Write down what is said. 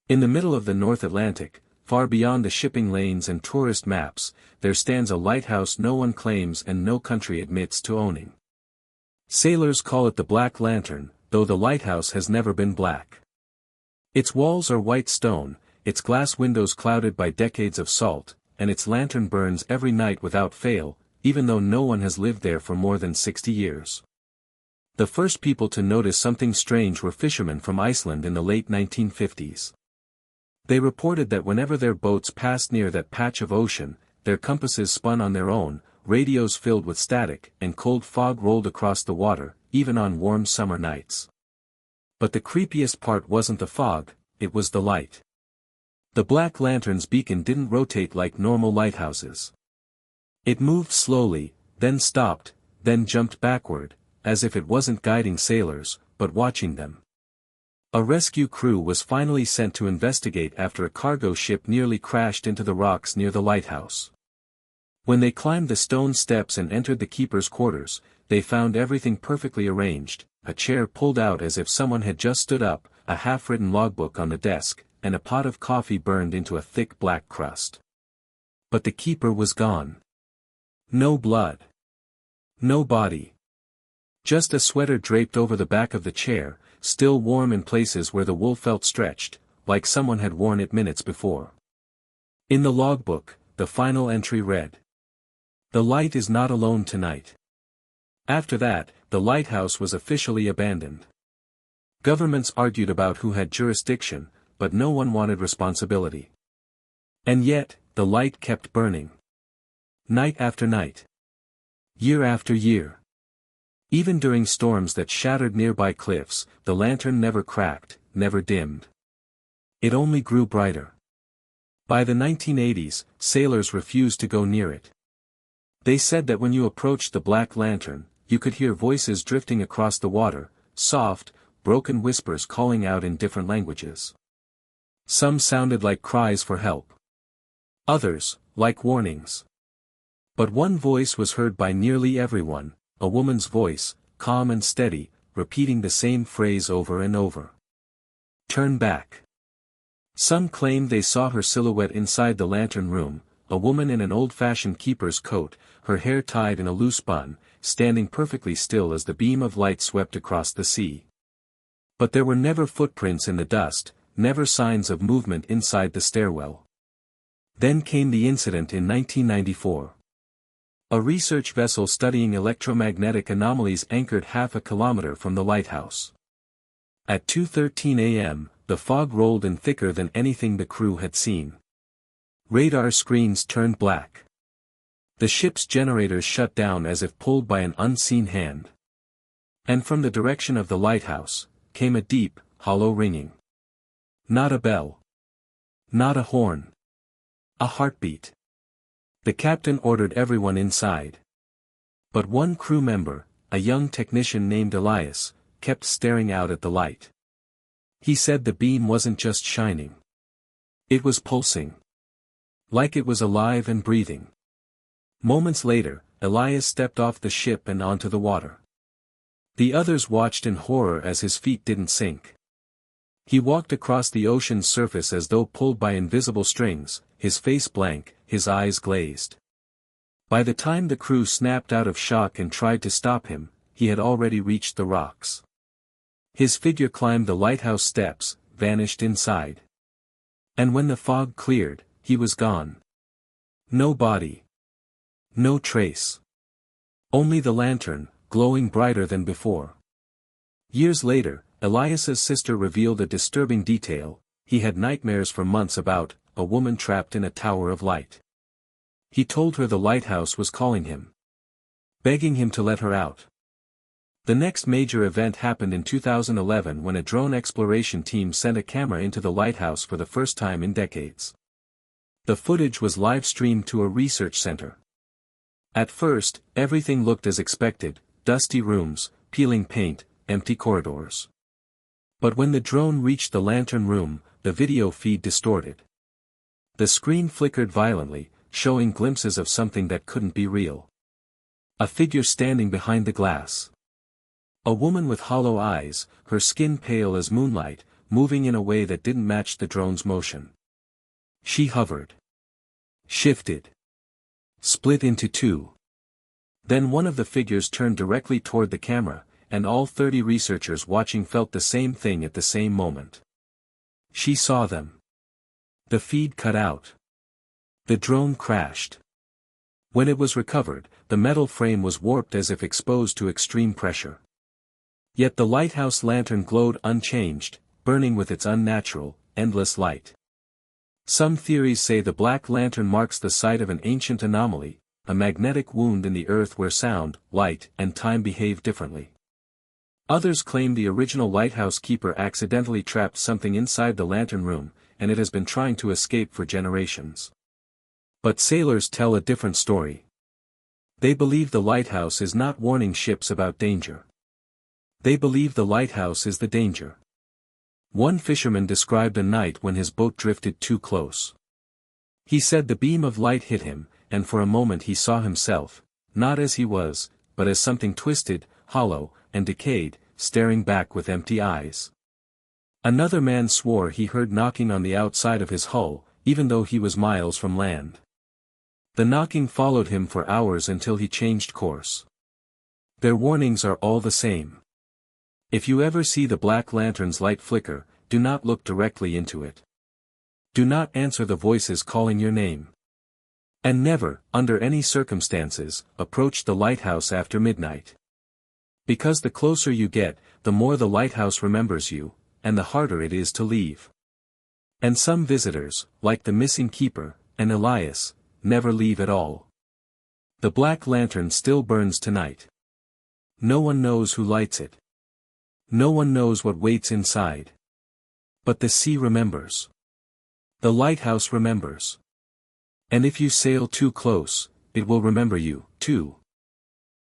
In the middle of the North Atlantic, far beyond the shipping lanes and tourist maps, there stands a lighthouse no one claims and no country admits to owning. Sailors call it the Black Lantern, though the lighthouse has never been black. Its walls are white stone, its glass windows clouded by decades of salt, and its lantern burns every night without fail, even though no one has lived there for more than 60 years. The first people to notice something strange were fishermen from Iceland in the late 1950s. They reported that whenever their boats passed near that patch of ocean, their compasses spun on their own, radios filled with static, and cold fog rolled across the water, even on warm summer nights. But the creepiest part wasn't the fog, it was the light. The Black Lantern's beacon didn't rotate like normal lighthouses. It moved slowly, then stopped, then jumped backward, as if it wasn't guiding sailors, but watching them. A rescue crew was finally sent to investigate after a cargo ship nearly crashed into the rocks near the lighthouse. When they climbed the stone steps and entered the keeper's quarters, they found everything perfectly arranged, a chair pulled out as if someone had just stood up, a half-written logbook on the desk, and a pot of coffee burned into a thick black crust. But the keeper was gone. No blood. No body. Just a sweater draped over the back of the chair, still warm in places where the wool felt stretched, like someone had worn it minutes before. In the logbook, the final entry read, "The light is not alone tonight." After that, the lighthouse was officially abandoned. Governments argued about who had jurisdiction, but no one wanted responsibility. And yet, the light kept burning. Night after night. Year after year. Even during storms that shattered nearby cliffs, the lantern never cracked, never dimmed. It only grew brighter. By the 1980s, sailors refused to go near it. They said that when you approached the Black Lantern, you could hear voices drifting across the water, soft, broken whispers calling out in different languages. Some sounded like cries for help. Others, like warnings. But one voice was heard by nearly everyone, a woman's voice, calm and steady, repeating the same phrase over and over. "Turn back." Some claimed they saw her silhouette inside the lantern room, a woman in an old-fashioned keeper's coat, her hair tied in a loose bun, standing perfectly still as the beam of light swept across the sea. But there were never footprints in the dust, never signs of movement inside the stairwell. Then came the incident in 1994. A research vessel studying electromagnetic anomalies anchored half a kilometer from the lighthouse. At 2:13 a.m., the fog rolled in thicker than anything the crew had seen. Radar screens turned black. The ship's generators shut down as if pulled by an unseen hand. And from the direction of the lighthouse, came a deep, hollow ringing. Not a bell. Not a horn. A heartbeat. The captain ordered everyone inside. But one crew member, a young technician named Elias, kept staring out at the light. He said the beam wasn't just shining. It was pulsing. Like it was alive and breathing. Moments later, Elias stepped off the ship and onto the water. The others watched in horror as his feet didn't sink. He walked across the ocean's surface as though pulled by invisible strings, his face blank, his eyes glazed. By the time the crew snapped out of shock and tried to stop him, he had already reached the rocks. His figure climbed the lighthouse steps, vanished inside. And when the fog cleared, he was gone. No body. No trace. Only the lantern, glowing brighter than before. Years later, Elias's sister revealed a disturbing detail: he had nightmares for months about a woman trapped in a tower of light. He told her the lighthouse was calling him, begging him to let her out. The next major event happened in 2011 when a drone exploration team sent a camera into the lighthouse for the first time in decades. The footage was live-streamed to a research center. At first, everything looked as expected: dusty rooms, peeling paint, empty corridors. But when the drone reached the lantern room, the video feed distorted. The screen flickered violently, showing glimpses of something that couldn't be real. A figure standing behind the glass. A woman with hollow eyes, her skin pale as moonlight, moving in a way that didn't match the drone's motion. She hovered. Shifted. Split into two. Then one of the figures turned directly toward the camera, and all 30 researchers watching felt the same thing at the same moment. She saw them. The feed cut out. The drone crashed. When it was recovered, the metal frame was warped as if exposed to extreme pressure. Yet the lighthouse lantern glowed unchanged, burning with its unnatural, endless light. Some theories say the black lantern marks the site of an ancient anomaly, a magnetic wound in the earth where sound, light, and time behave differently. Others claim the original lighthouse keeper accidentally trapped something inside the lantern room, and it has been trying to escape for generations. But sailors tell a different story. They believe the lighthouse is not warning ships about danger. They believe the lighthouse is the danger. One fisherman described a night when his boat drifted too close. He said the beam of light hit him, and for a moment he saw himself, not as he was, but as something twisted, hollow, and decayed, staring back with empty eyes. Another man swore he heard knocking on the outside of his hull, even though he was miles from land. The knocking followed him for hours until he changed course. Their warnings are all the same. If you ever see the black lantern's light flicker, do not look directly into it. Do not answer the voices calling your name. And never, under any circumstances, approach the lighthouse after midnight. Because the closer you get, the more the lighthouse remembers you, and the harder it is to leave. And some visitors, like the missing keeper, and Elias, never leave at all. The black lantern still burns tonight. No one knows who lights it. No one knows what waits inside. But the sea remembers. The lighthouse remembers. And if you sail too close, it will remember you, too.